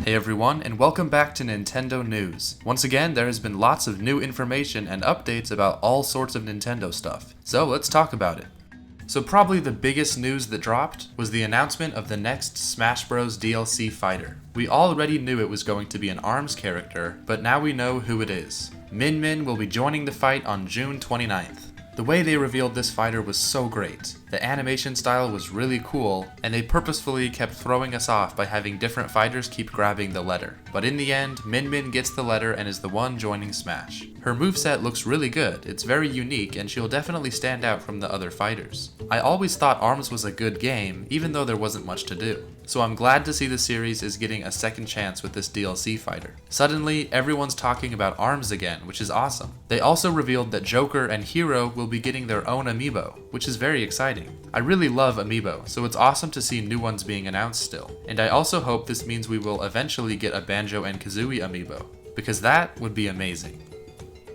Hey everyone, and welcome back to Nintendo News. Once again, there has been lots of new information and updates about all sorts of Nintendo stuff, so let's talk about it. So probably the biggest news that dropped was the announcement of the next Smash Bros. DLC fighter. We already knew it was going to be an ARMS character, but now we know who it is. Min Min will be joining the fight on June 29th. The way they revealed this fighter was so great. The animation style was really cool, and they purposefully kept throwing us off by having different fighters keep grabbing the letter. But in the end, Min Min gets the letter and is the one joining Smash. Her moveset looks really good, it's very unique, and she'll definitely stand out from the other fighters. I always thought ARMS was a good game, even though there wasn't much to do. So I'm glad to see the series is getting a second chance with this DLC fighter. Suddenly, everyone's talking about ARMS again, which is awesome. They also revealed that Joker and Hero will be getting their own amiibo, which is very exciting. I really love amiibo, so it's awesome to see new ones being announced still. And I also hope this means we will eventually get a Banjo and Kazooie amiibo, because that would be amazing.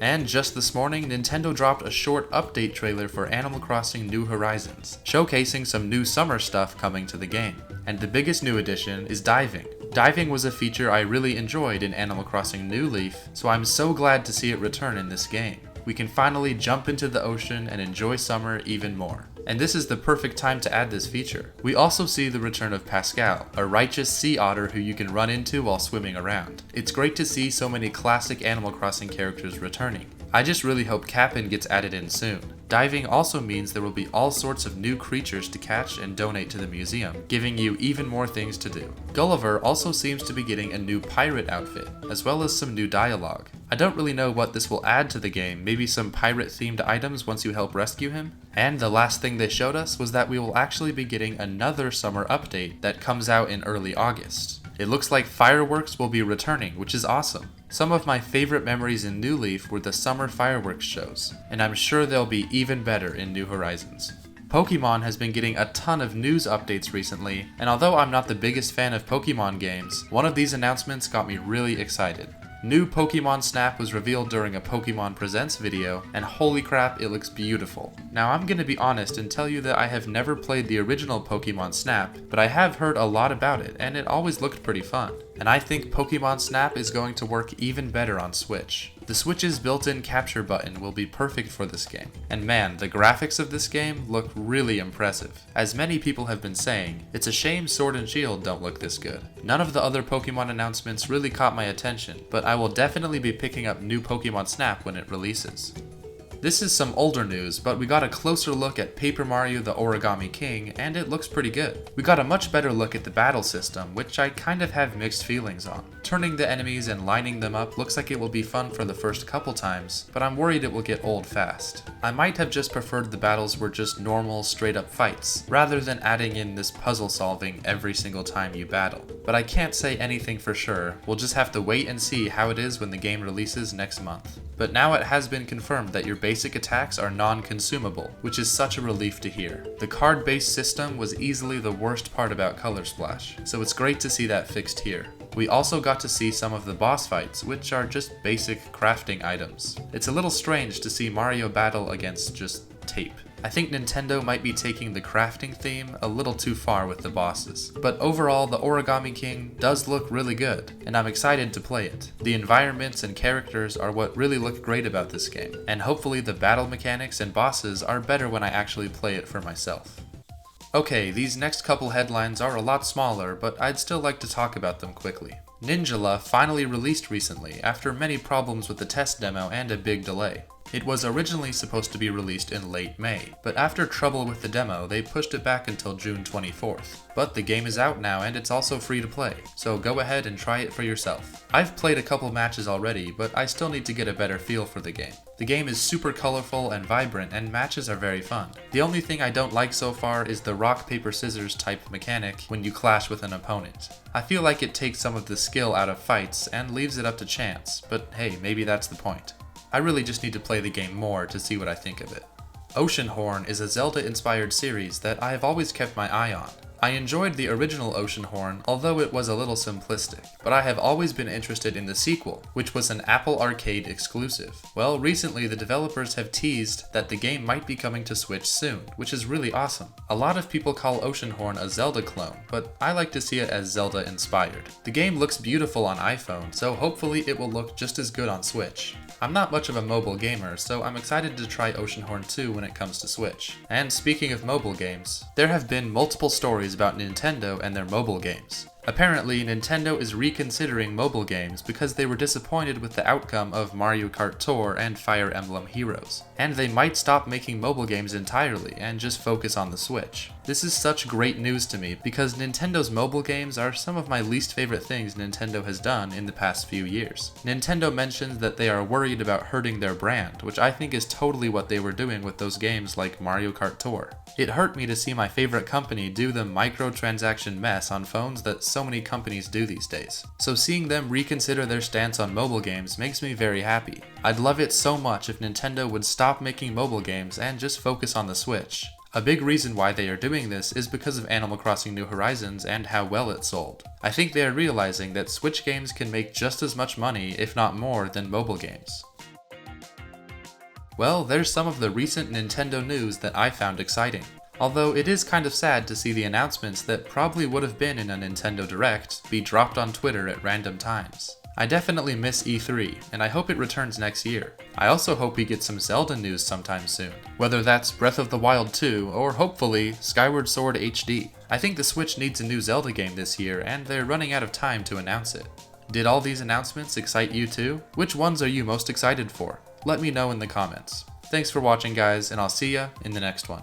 And just this morning, Nintendo dropped a short update trailer for Animal Crossing New Horizons, showcasing some new summer stuff coming to the game. And the biggest new addition is diving. Diving was a feature I really enjoyed in Animal Crossing New Leaf, so I'm so glad to see it return in this game. We can finally jump into the ocean and enjoy summer even more. And this is the perfect time to add this feature. We also see the return of Pascal, a righteous sea otter who you can run into while swimming around. It's great to see so many classic Animal Crossing characters returning. I just really hope Cap'n gets added in soon. Diving also means there will be all sorts of new creatures to catch and donate to the museum, giving you even more things to do. Gulliver also seems to be getting a new pirate outfit, as well as some new dialogue. I don't really know what this will add to the game, maybe some pirate-themed items once you help rescue him? And the last thing they showed us was that we will actually be getting another summer update that comes out in early August. It looks like fireworks will be returning, which is awesome. Some of my favorite memories in New Leaf were the summer fireworks shows, and I'm sure they'll be even better in New Horizons. Pokemon has been getting a ton of news updates recently, and although I'm not the biggest fan of Pokemon games, one of these announcements got me really excited. New Pokemon Snap was revealed during a Pokemon Presents video, and holy crap, it looks beautiful. Now I'm gonna be honest and tell you that I have never played the original Pokemon Snap, but I have heard a lot about it, and it always looked pretty fun. And I think Pokemon Snap is going to work even better on Switch. The Switch's built-in capture button will be perfect for this game. And man, the graphics of this game look really impressive. As many people have been saying, it's a shame Sword and Shield don't look this good. None of the other Pokemon announcements really caught my attention, but I will definitely be picking up new Pokemon Snap when it releases. This is some older news, but we got a closer look at Paper Mario the Origami King, and it looks pretty good. We got a much better look at the battle system, which I kind of have mixed feelings on. Turning the enemies and lining them up looks like it will be fun for the first couple times, but I'm worried it will get old fast. I might have just preferred the battles were just normal, straight up fights, rather than adding in this puzzle solving every single time you battle. But I can't say anything for sure, we'll just have to wait and see how it is when the game releases next month. But now it has been confirmed that your basic attacks are non-consumable, which is such a relief to hear. The card-based system was easily the worst part about Color Splash, so it's great to see that fixed here. We also got to see some of the boss fights, which are just basic crafting items. It's a little strange to see Mario battle against just tape. I think Nintendo might be taking the crafting theme a little too far with the bosses. But overall, the Origami King does look really good, and I'm excited to play it. The environments and characters are what really look great about this game, and hopefully the battle mechanics and bosses are better when I actually play it for myself. Okay, these next couple headlines are a lot smaller, but I'd still like to talk about them quickly. Ninjala finally released recently after many problems with the test demo and a big delay. It was originally supposed to be released in late May, but after trouble with the demo, they pushed it back until June 24th. But the game is out now and it's also free to play, so go ahead and try it for yourself. I've played a couple matches already, but I still need to get a better feel for the game. The game is super colorful and vibrant, and matches are very fun. The only thing I don't like so far is the rock, paper, scissors type mechanic when you clash with an opponent. I feel like it takes some of the skill out of fights and leaves it up to chance, but hey, maybe that's the point. I really just need to play the game more to see what I think of it. Oceanhorn is a Zelda-inspired series that I have always kept my eye on. I enjoyed the original Oceanhorn, although it was a little simplistic, but I have always been interested in the sequel, which was an Apple Arcade exclusive. Well, recently the developers have teased that the game might be coming to Switch soon, which is really awesome. A lot of people call Oceanhorn a Zelda clone, but I like to see it as Zelda inspired. The game looks beautiful on iPhone, so hopefully it will look just as good on Switch. I'm not much of a mobile gamer, so I'm excited to try Oceanhorn 2 when it comes to Switch. And speaking of mobile games, there have been multiple stories about Nintendo and their mobile games. Apparently, Nintendo is reconsidering mobile games because they were disappointed with the outcome of Mario Kart Tour and Fire Emblem Heroes. And they might stop making mobile games entirely and just focus on the Switch. This is such great news to me because Nintendo's mobile games are some of my least favorite things Nintendo has done in the past few years. Nintendo mentions that they are worried about hurting their brand, which I think is totally what they were doing with those games like Mario Kart Tour. It hurt me to see my favorite company do the microtransaction mess on phones that so many companies do these days. So seeing them reconsider their stance on mobile games makes me very happy. I'd love it so much if Nintendo would stop making mobile games and just focus on the Switch. A big reason why they are doing this is because of Animal Crossing New Horizons and how well it sold. I think they are realizing that Switch games can make just as much money, if not more, than mobile games. Well, there's some of the recent Nintendo news that I found exciting. Although it is kind of sad to see the announcements that probably would have been in a Nintendo Direct be dropped on Twitter at random times. I definitely miss E3, and I hope it returns next year. I also hope we get some Zelda news sometime soon, whether that's Breath of the Wild 2 or hopefully Skyward Sword HD. I think the Switch needs a new Zelda game this year, and they're running out of time to announce it. Did all these announcements excite you too? Which ones are you most excited for? Let me know in the comments. Thanks for watching guys, and I'll see ya in the next one.